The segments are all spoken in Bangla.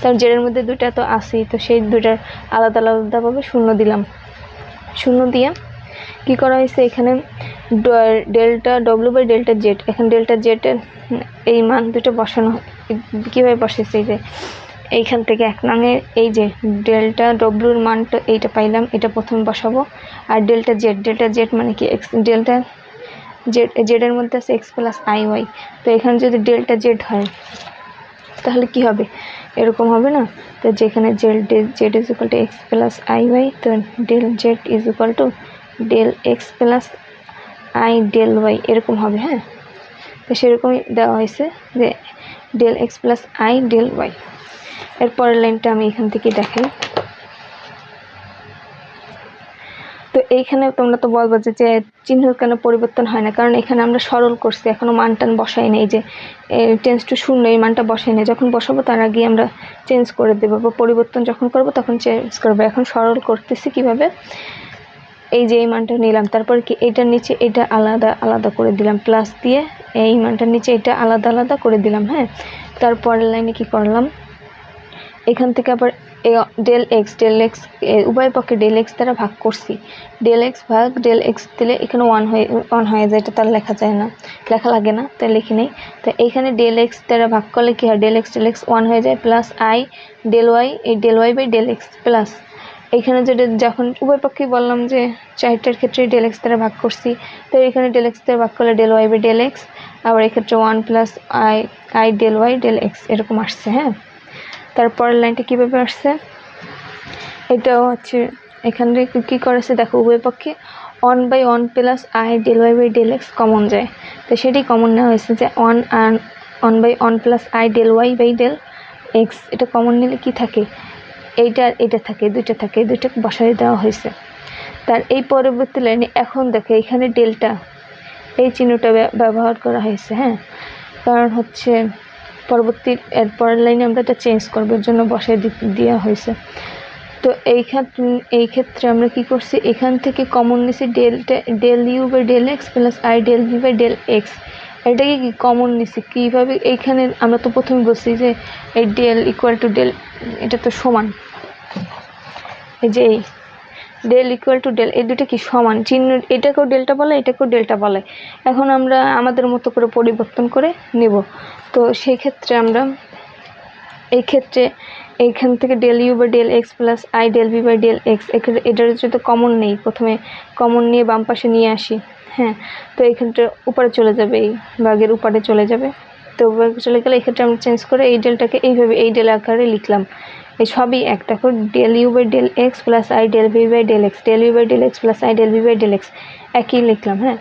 তার জেডের মধ্যে দুইটা তো আছেই, তো সেই দুইটার আলাদা আলাদাভাবে শূন্য দিলাম। শূন্য দিয়ে কি করা হয়েছে, এখানে delta W by delta Z, এখানে ডেল্টা জেডের এই মান দুটো বসানো। কীভাবে বসেছে, এই যে এইখান থেকে এক নামে এই যে ডেল্টা ডব্লিউর মানটা এইটা পাইলাম, এটা প্রথমে বসাবো। আর ডেল্টা জেড মানে কি, এক্স ডেল্টা জেডের মধ্যে আছে এক্স প্লাস আই ওয়াই। তো এখানে যদি ডেল্টা জেড হয় তাহলে কি হবে, এরকম হবে না। তো যেখানে Z is equal to X plus I Y, তো del Z is equal to del X plus I del Y এরকম হবে। হ্যাঁ, তো সেরকমই দেওয়া হয়েছে যে del X plus I del Y. এর পরের লাইনটা আমি এখান থেকে দেখাই। তো এইখানে তোমরা তো বলবো যে চিহ্ন কেন পরিবর্তন হয় না, কারণ এখানে আমরা সরল করছি, এখনও মান টান বসাই নেই, যে টেন্স টু শূন্য এই মানটা বসাই নেই। যখন বসাবো তার আগে আমরা চেঞ্জ করে দেবো, বা পরিবর্তন যখন করব তখন চেঞ্জ করবো। এখন সরল করতেছি কিভাবে, এই যে এই মানটা নিলাম, তারপর কি এটার নিচে এটা আলাদা আলাদা করে দিলাম, প্লাস দিয়ে এই মানটার নিচে এটা আলাদা আলাদা করে দিলাম। হ্যাঁ, তারপরের লাইনে কি করলাম, এখান থেকে আবার ডেল এক্স উভয় পক্ষে ডেল এক্স দ্বারা ভাগ করছি। ডেল এক্স ভাগ ডেল এক্স দিলে এখানে ওয়ান হয়ে যায়, এটা তার লেখা যায় না, লেখা লাগে না, তাই লিখি নেই। তো এইখানে ডেল এক্স দ্বারা ভাগ করলে কি হয়, ডেল এক্স ওয়ান হয়ে যায়, প্লাস আই ডেল ওয়াই, এই del Y by del X plus এইখানে যেটা যখন উভয় পক্ষেই বললাম যে চারটার ক্ষেত্রে ডেল এক্স দ্বারা ভাগ করছি, তো এখানে ডেল এক্স দ্বারা ভাগ করলে del Y by del X, আবার এক্ষেত্রে one plus I del Y del X এরকম আসছে। হ্যাঁ, তারপরের লাইনটা কীভাবে আসছে, এটাও হচ্ছে এখানে কী করেছে দেখো, উভয় পক্ষে 1/1 plus I del Y by del X common যায়, তো সেটাই কমন নেওয়া হয়েছে যে 1/1 plus I del Y by del X. এটা কমন নিলে কি থাকে, এইটা এটা থাকে, দুইটা থাকে, দুইটা বসাই দেওয়া হয়েছে। তার এই পরবর্তী লাইনে এখন দেখো এখানে ডেল্টা এই চিহ্নটা ব্যবহার করা হয়েছে। হ্যাঁ, কারণ হচ্ছে এর পরের লাইনে আমরা এটা চেঞ্জ করবার জন্য বসাই দেওয়া হয়েছে। তো এই ক্ষেত্রে আমরা কি করছি, এখান থেকে কমন নিছি del U by del X plus I del V by del X, এটাকে কি কমন নিছি কীভাবে, এইখানে আমরা তো প্রথমে বলছি যে এই ডেল ইকুয়াল টু ডেল, এটা তো সমান, এই যে এই ডেল ইকুয়াল টু ডেল, এই দুটো কি সমান চিহ্ন, এটাকেও ডেল্টা বলে এটাকেও ডেল্টা বলে। এখন আমরা আমাদের মতো করে পরিবর্তন করে নেব। তো সেই ক্ষেত্রে আমরা এই ক্ষেত্রে এইখান থেকে del U by del X plus I del V by del X, এটার যদি কমন নেই, প্রথমে কমন নিয়ে বাম পাশে নিয়ে আসি। হ্যাঁ, তো এইখানটা উপরে চলে যাবে, এই ভাগের উপরে চলে যাবে। তো উপরে চলে গেলে এক্ষেত্রে আমরা চেঞ্জ করে এই ডেলটাকে এইভাবে এই ডেল আকারে লিখলাম। এই সবই এক, দেখো del U by del X plus I del V by del X, del U by del X plus I del V by del X একই লিখলাম। হ্যাঁ,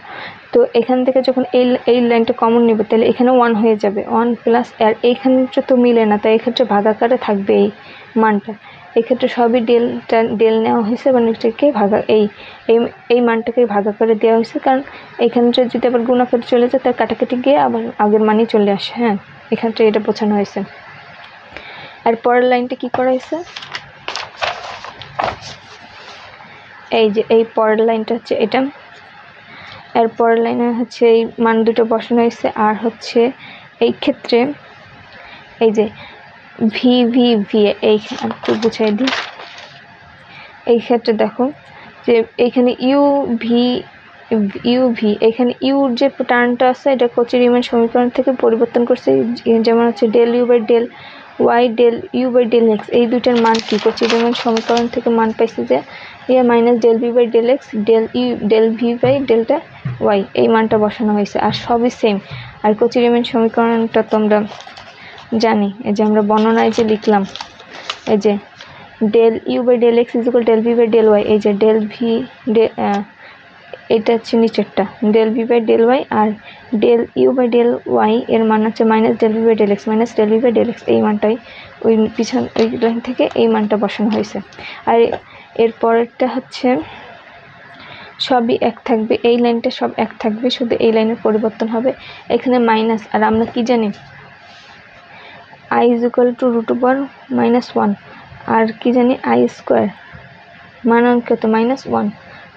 তো এখান থেকে যখন এই লাইনটা কমন নেবে তাহলে এখানে 1 হয়ে যাবে, 1 প্লাস আর এইখানে তো মিলে না, তাই এক্ষেত্রে ভাগাকারে থাকবে এই মানটা। এক্ষেত্রে সবই ডেল নেওয়া হয়েছে, মানে এটাকে এই মানটাকে ভাগাকারে দেওয়া হয়েছে, কারণ এইখানে যদি আবার গুণাকারে চলে যায় তার কাটাকাটি গিয়ে আবার আগের মানই চলে আসে। হ্যাঁ, এখানটা এটা বোঝানো হয়েছে। আর পরের লাইনটা কি করা হয়েছে, এই যে এই পরের লাইনটা হচ্ছে এটা, এর পরের লাইনে হচ্ছে এই মান দুটো বসানো হয়েছে। আর হচ্ছে এই ক্ষেত্রে এই যে ভি ভি ভি এই একটু বুঝাই দিই, এই ক্ষেত্রে দেখো যে এইখানে ইউ ভি এখানে ইউর যে টার্মটা আছে এটা কচি রিমান সমীকরণ থেকে পরিবর্তন করছে, যেমন হচ্ছে del U by del Y del U by del X, এই দুইটার মান কি কচি রিমান সমীকরণ থেকে মান পাইছে যে minus del V by del X del V by delta Y, এই মানটা বসানো হয়েছে। আর সবই সেম। আর কচি রিমান সমীকরণটা তোমরা জানি, এই যে আমরা বর্ণনায় যে লিখলাম, এই যে del U by del X is equal del V by del Y, এই যে ডেল ভি এটা হচ্ছে নিচেরটা del V by del Y, আর del U by del Y এর মান হচ্ছে minus del V by del X এই মানটাই ওই ওই লাইন থেকে এই মানটা বসানো হয়েছে। আর এর পরেরটা হচ্ছে সবই এক থাকবে, এই লাইনটা সব এক থাকবে, শুধু এই লাইনের পরিবর্তন হবে, এখানে মাইনাস। আর আমরা কি জানি আই ইজ ইকুয়াল টু √(-1), আর কি জানি আই স্কোয়ার মান অঙ্কিত -1,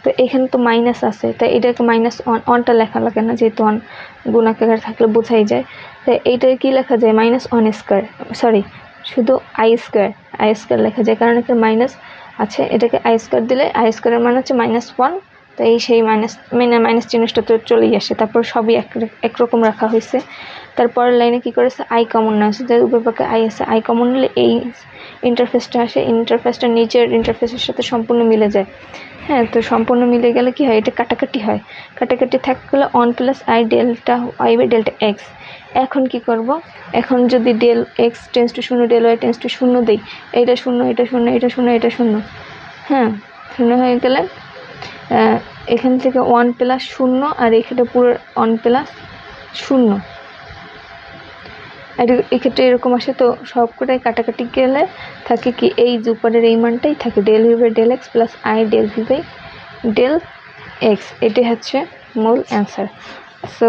তো এখানে তো মাইনাস আছে, তাই এটাকে -1টা লেখা লাগে না, যেহেতু 1 গুণাকার থাকলে বোঝাই যায়। তাই এইটাকে কি লেখা যায় -1 স্কোয়ার, শুধু আই স্কোয়ার লেখা যায়, কারণ এখানে মাইনাস আছে। এটাকে আই স্কোয়ার দিলে আই স্কোয়ারের মান হচ্ছে -1, তো এই সেই মাইনাস জিনিসটা তো চলেই আসে। তারপর সবই একরকম রাখা হয়েছে। তারপরের লাইনে কি করেছে, আই কমন না আছে, উভয় পক্ষে আই আছে, আই কমন নিলে এই ইন্টারফেসটা আসে, ইন্টারফেসটা নিচের ইন্টারফেসের সাথে সম্পূর্ণ মিলে যায়। হ্যাঁ, তো সম্পূর্ণ মিলে গেলে কি হয়, এটা কাটাকাটি হয়, কাটাকাটি থাকলে 1 + i delta y by delta X. এখন কি করব, এখন যদি del X tends to 0 del Y tends to 0 দিই, এটা 0 এটা 0 এটা 0 এটা 0, হ্যাঁ 0 হয়ে গেলে এখান থেকে 1 + 0 আর এখানে পুরো 1 + 0, আর এক্ষেত্রে এরকম আসে। তো সবকটাই কাটাকাটি গেলে থাকে কি, এই যে উপরের এই মানটাই থাকে, del V by del X plus I del V by del X. এটি হচ্ছে মূল অ্যান্সার। সো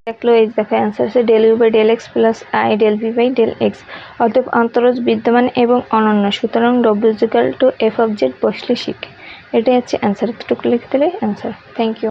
দেখলো, এই দেখো অ্যান্সার আছে del V by del X plus I del V by del X. অতএব অন্তরজ বিদ্যমান এবং অনন্য, সুতরাং W is equal to F of Z বসলে শিখে, এটাই হচ্ছে অ্যান্সার। এতটুকু লিখতে হলে অ্যান্সার। Thank you.